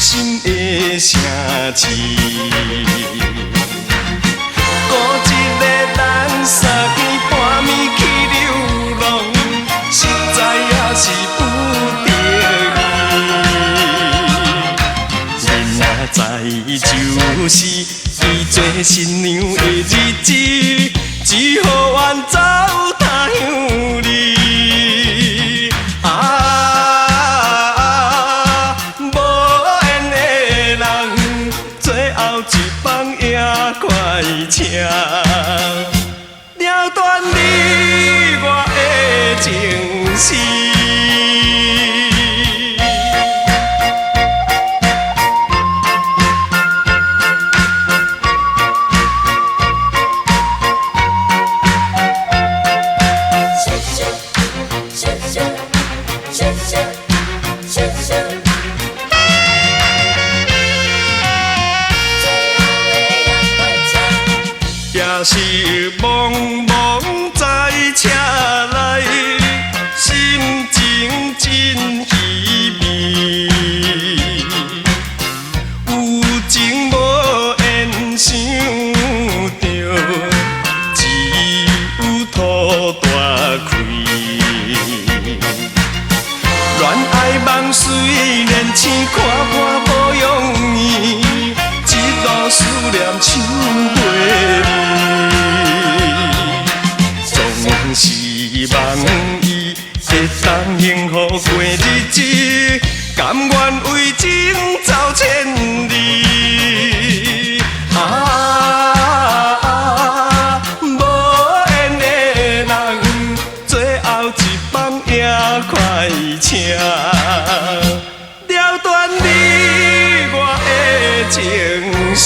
心的城市。孤一个人三更半暝去流浪，实在也是不得已。阮若知就是伊做新娘的日子，只好远走他乡里。无缘的人，最后一放也快车，了断你我的情丝。也是茫茫在车内，心情真稀微。有情无缘想着，只有土大开。恋爱梦虽然青看看无容易，一路思念手袂离。是望伊会当幸福过日子，甘愿为情走千里。无缘的人，最后一放也快车，了断你我的情丝。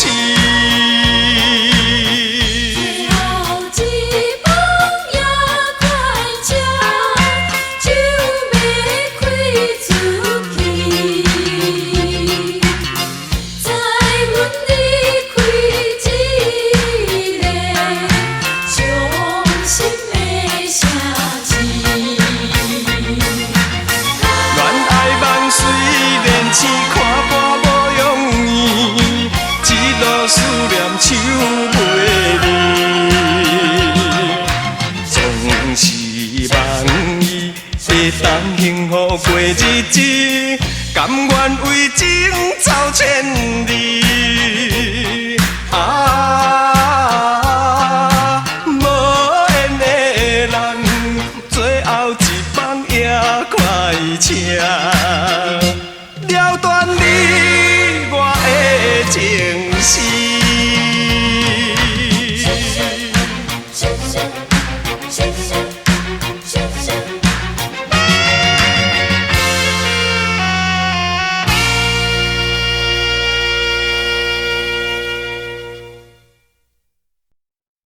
手袂离，总是望伊会当幸福过日子，甘愿为情走千里。无缘的人，最后一放也快车，了断你我的情丝。